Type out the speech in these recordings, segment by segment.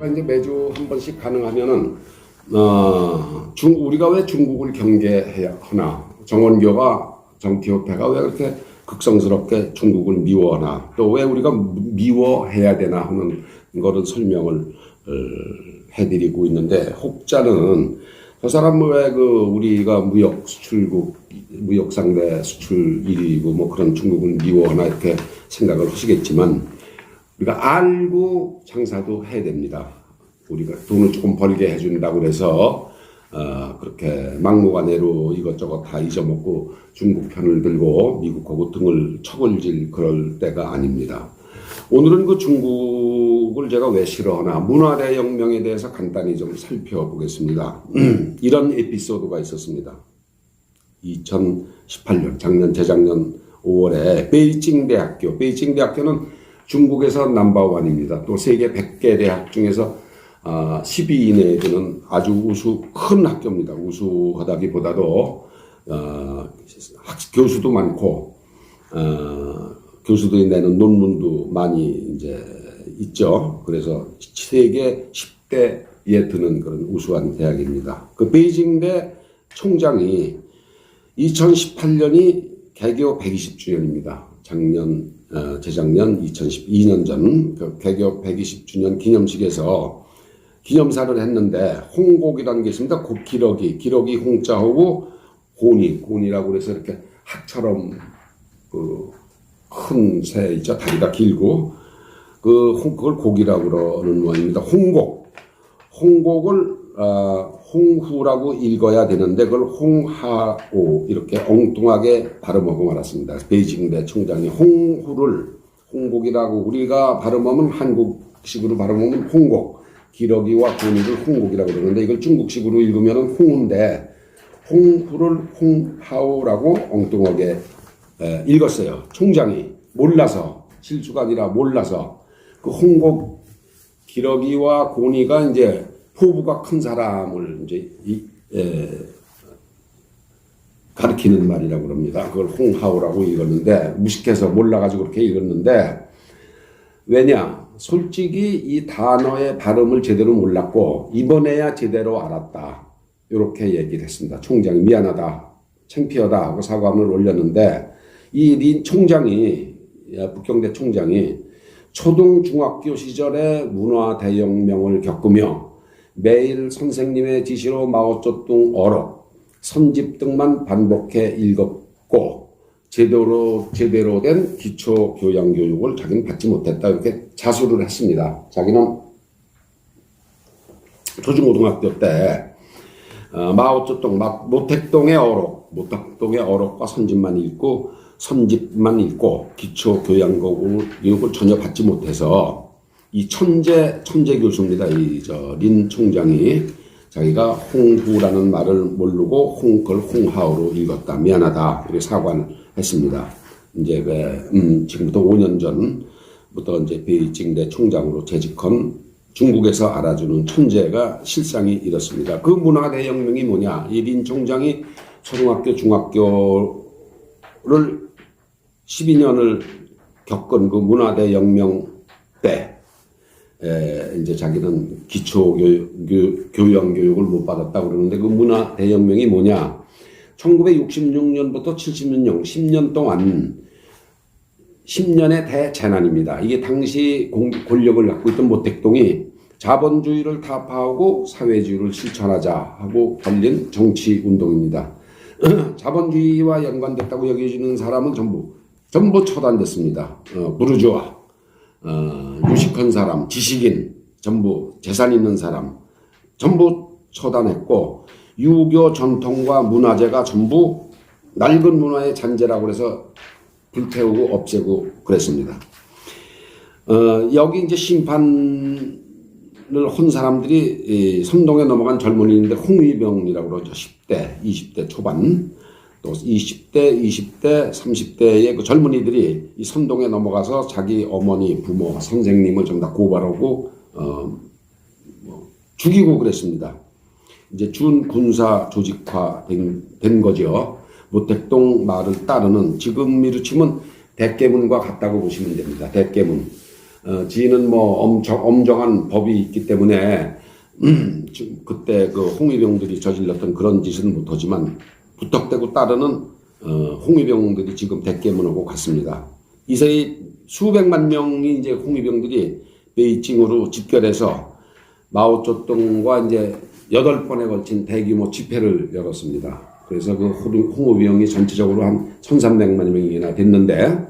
이제 매주 한 번씩 가능하면은 우리가 왜 중국을 경계해야 하나, 정원교가 왜 그렇게 극성스럽게 중국을 미워하나, 또 왜 우리가 미워해야 되나 하는 거를 설명을 해드리고 있는데, 혹자는 저 사람은 왜 우리가 무역 상대 수출 1위고 뭐 그런 중국을 미워하나 이렇게 생각을 하시겠지만, 우리가 알고 장사도 해야 됩니다. 우리가 돈을 조금 벌게 해준다고 그래서 그렇게 막무가내로 이것저것 다 잊어먹고 중국 편을 들고 미국하고 등을 쳐벌질 그럴 때가 아닙니다. 오늘은 그 중국을 제가 왜 싫어하나, 문화대혁명에 대해서 간단히 좀 살펴보겠습니다. 이런 에피소드가 있었습니다. 2018년, 재작년 5월에 베이징 대학교는 중국에서 넘버원입니다. 또 세계 100개 대학 중에서 10위 이내에 드는 아주 큰 학교입니다. 우수하다기보다도 교수도 많고 교수들이 내는 논문도 많이 이제 있죠. 그래서 세계 10대에 드는 그런 우수한 대학입니다. 그 베이징대 총장이 2018년이 개교 120주년입니다. 재작년 2012년 전 그 개교 120주년 기념식에서 기념사를 했는데, 홍곡이라는 게 있습니다. 기러기 홍자하고 고니라고 그래서 이렇게 학처럼 큰 새 있죠. 다리가 길고 그걸 곡이라고 그러는 모양입니다. 홍곡을 홍후라고 읽어야 되는데 그걸 홍하오 이렇게 엉뚱하게 발음하고 말았습니다. 베이징대 총장이 홍곡이라고 우리가 발음하면 한국식으로 발음하면 홍곡, 기러기와 고니를 홍곡이라고 그러는데 이걸 중국식으로 읽으면 홍인데 홍후를 홍하오라고 엉뚱하게 읽었어요. 총장이 몰라서, 실수가 아니라 몰라서. 그 홍곡, 기러기와 고니가 이제 포부가 큰 사람을 이제 가리키는 말이라고 그럽니다. 그걸 홍하오라고 읽었는데, 무식해서 몰라가지고 그렇게 읽었는데, 왜냐? 솔직히 이 단어의 발음을 제대로 몰랐고, 이번에야 제대로 알았다. 이렇게 얘기를 했습니다. 총장이 미안하다, 창피하다 하고 사과문을 올렸는데, 이 북경대 총장이 초등, 중학교 시절에 문화대혁명을 겪으며 매일 선생님의 지시로 마오쩌둥 어록, 선집 등만 반복해 읽었고 제대로 된 기초 교양 교육을 자기는 받지 못했다, 이렇게 자수를 했습니다. 자기는 초중고등학교 때 마오쩌둥, 모택동의 어록과 선집만 읽고 기초 교양 교육을 전혀 받지 못해서 이 천재 교수입니다. 린 총장이 자기가 홍후라는 말을 모르고 그걸 홍하오로 읽었다. 미안하다. 이렇게 사과를 했습니다. 이제 지금부터 5년 전부터 이제 베이징대 총장으로 재직한 중국에서 알아주는 천재가 실상이 이렇습니다. 그 문화대혁명이 뭐냐? 이 린 총장이 초등학교, 중학교를 12년을 겪은 그 문화대혁명 때 이제 자기는 기초 교양 교육을 못 받았다고 그러는데, 그 문화대혁명이 뭐냐? 1966년부터 70년 10년 동안 10년의 대재난입니다. 이게 당시 권력을 갖고 있던 모택동이 자본주의를 타파하고 사회주의를 실천하자 하고 벌린 정치 운동입니다. 자본주의와 연관됐다고 여겨지는 사람은 전부 처단됐습니다. 부르주아, 유식한 사람, 지식인, 전부 재산 있는 사람 전부 처단했고, 유교 전통과 문화재가 전부 낡은 문화의 잔재라고 해서 불태우고 없애고 그랬습니다. 여기 이제 심판을 한 사람들이 선동에 넘어간 젊은이인데 홍위병이라고 그러죠. 10대, 20대 초반, 또 20대, 20대, 30대의 그 젊은이들이 이 선동에 넘어가서 자기 어머니, 부모, 선생님을 전부 다 고발하고 죽이고 그랬습니다. 이제 준군사 조직화 된 거죠. 모택동 말을 따르는, 지금으로 치면 대깨문과 같다고 보시면 됩니다. 대깨문. 지는 뭐 엄정한 법이 있기 때문에 그때 그 홍위병들이 저질렀던 그런 짓은 못하지만 부탁되고 따르는 홍위병들이 지금 대깨문하고 갔습니다. 이세이 수백만 명이 이제 홍위병들이 베이징으로 집결해서 마오쩌둥과 이제 8번에 걸친 대규모 집회를 열었습니다. 그래서 그 홍위병이 전체적으로 한 1,300만 명이나 됐는데,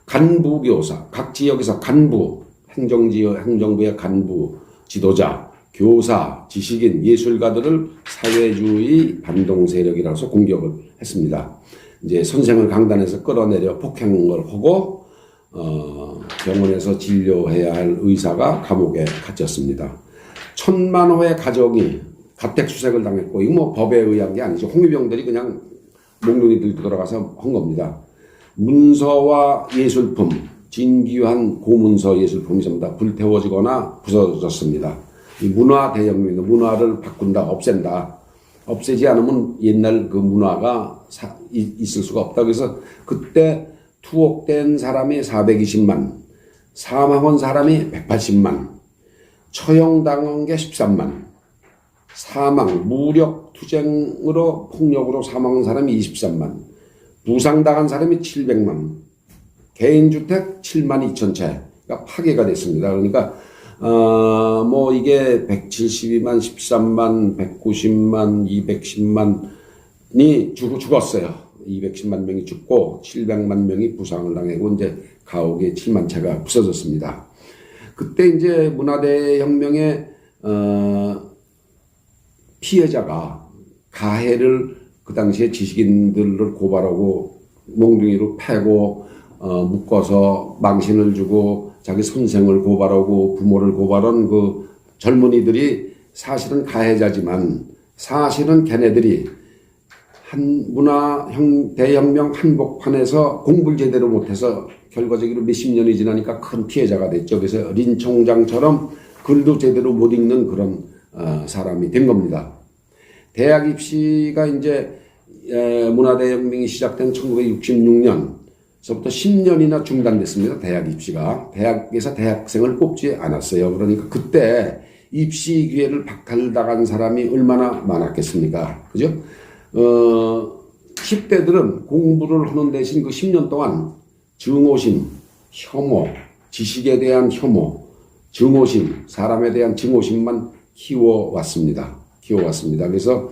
간부교사, 각 지역에서 간부, 행정부의 간부, 지도자, 교사, 지식인, 예술가들을 사회주의 반동 세력이라서 공격을 했습니다. 이제 선생을 강단에서 끌어내려 폭행을 하고 병원에서 진료해야 할 의사가 감옥에 갇혔습니다. 1,000만 호의 가정이 가택수색을 당했고, 이거 뭐 법에 의한 게 아니죠. 홍위병들이 그냥 몽둥이 들고 들어가서 한 겁니다. 문서와 예술품, 진귀한 고문서 예술품이 전부 다 불태워지거나 부서졌습니다. 이 문화 대혁명입니다. 문화를 바꾼다, 없앤다. 없애지 않으면 옛날 그 문화가 있을 수가 없다. 그래서 그때 투옥된 사람이 420만, 사망한 사람이 180만, 처형당한 게 13만, 무력 투쟁으로 폭력으로 사망한 사람이 23만, 부상당한 사람이 700만, 개인주택 7만 2천 채가 파괴가 됐습니다. 그러니까 뭐 이게 172만, 13만, 190만, 210만이 죽었어요. 210만 명이 죽고 700만 명이 부상을 당하고 이제 가옥에 7만 채가 부서졌습니다. 그때 이제 문화대혁명의 피해자가 가해를 그 당시에 지식인들을 고발하고 몽둥이로 패고 묶어서 망신을 주고 자기 선생을 고발하고 부모를 고발한 그 젊은이들이 사실은 가해자지만, 사실은 걔네들이 대혁명 한복판에서 공부를 제대로 못해서 결과적으로 몇십 년이 지나니까 큰 피해자가 됐죠. 그래서 린 총장처럼 글도 제대로 못 읽는 그런 사람이 된 겁니다. 대학 입시가 이제 문화대혁명이 시작된 1966년서부터 10년이나 중단됐습니다. 대학 입시가. 대학에서 대학생을 뽑지 않았어요. 그러니까 그때 입시 기회를 박탈당한 사람이 얼마나 많았겠습니까? 그죠? 10대들은 공부를 하는 대신 그 10년 동안 증오심, 혐오, 지식에 대한 혐오, 증오심, 사람에 대한 증오심만 키워왔습니다. 그래서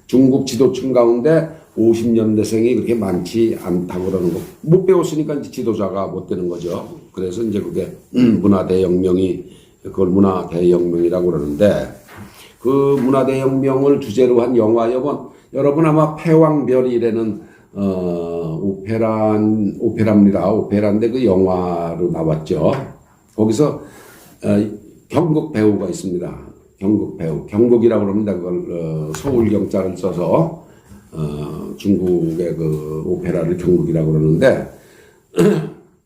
중국 지도층 가운데 50년대생이 그렇게 많지 않다고 그러는 거. 못 배웠으니까 이제 지도자가 못 되는 거죠. 그래서 이제 그게 그걸 문화대혁명이라고 그러는데, 그 문화대혁명을 주제로 한 영화, 여러분 아마 패왕별이라는 오페라입니다. 오페라인데 그 영화로 나왔죠. 거기서 경극 배우가 있습니다. 경극 배우, 경극이라고 그럽니다. 그걸 서울경자를 써서 중국의 그 오페라를 경극이라고 그러는데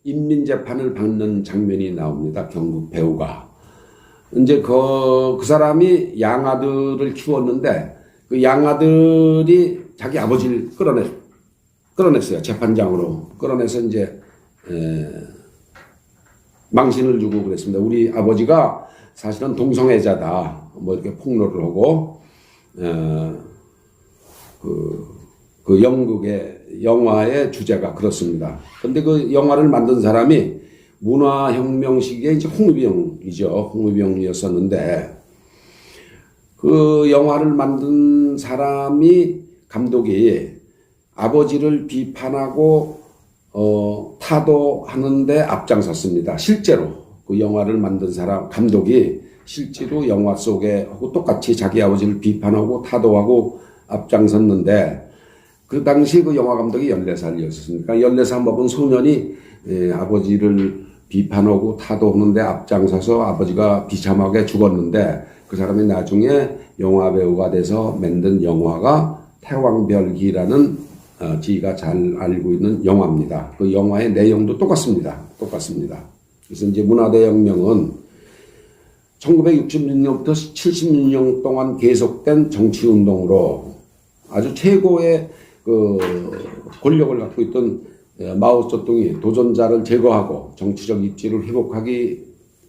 인민재판을 받는 장면이 나옵니다. 경극 배우가. 이제 그 사람이 양아들을 키웠는데 그 양아들이 자기 아버지를 끌어냈어요. 재판장으로 끌어내서 이제 망신을 주고 그랬습니다. 우리 아버지가 사실은 동성애자다. 뭐 이렇게 폭로를 하고 그 영화의 주제가 그렇습니다. 근데 그 영화를 만든 사람이 문화혁명 시기에 이제 홍위병이죠. 홍위병이었었는데 그 영화를 만든 사람이, 감독이 아버지를 비판하고 타도하는데 앞장섰습니다. 실제로 그 영화를 만든 사람, 감독이 실제로 영화 속에 하고 똑같이 자기 아버지를 비판하고 타도하고 앞장섰는데, 그 당시 그 영화 감독이 14살이었으니까 14살 먹은 소년이 아버지를 비판하고 타도하는데 앞장서서 아버지가 비참하게 죽었는데, 그 사람이 나중에 영화 배우가 돼서 만든 영화가 태왕별기라는 지가 잘 알고 있는 영화입니다. 그 영화의 내용도 똑같습니다. 그래서 이제 문화대혁명은 1966년부터 76년 동안 계속된 정치운동으로 아주 최고의 그 권력을 갖고 있던 마오쩌둥이 도전자를 제거하고 정치적 입지를 회복하기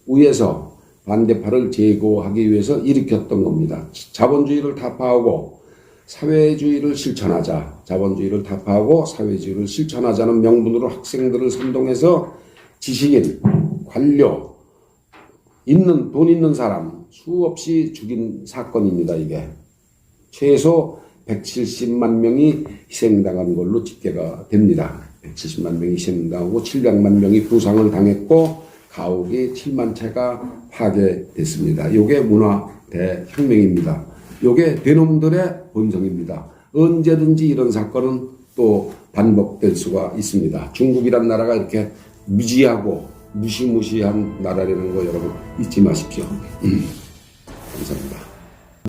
위해서 반대파를 제거하기 위해서 일으켰던 겁니다. 자본주의를 타파하고 사회주의를 실천하자. 자본주의를 타파하고 사회주의를 실천하자는 명분으로 학생들을 선동해서 지식인, 관료, 돈 있는 사람 수없이 죽인 사건입니다. 이게 최소 170만 명이 희생당한 걸로 집계가 됩니다. 170만 명이 희생당하고 700만 명이 부상을 당했고 가옥이 7만 채가 파괴됐습니다. 요게 문화 대혁명입니다. 요게 대놈들의 본성입니다. 언제든지 이런 사건은 또 반복될 수가 있습니다. 중국이란 나라가 이렇게 무지하고 무시무시한 나라라는 거 여러분 잊지 마십시오. 감사합니다.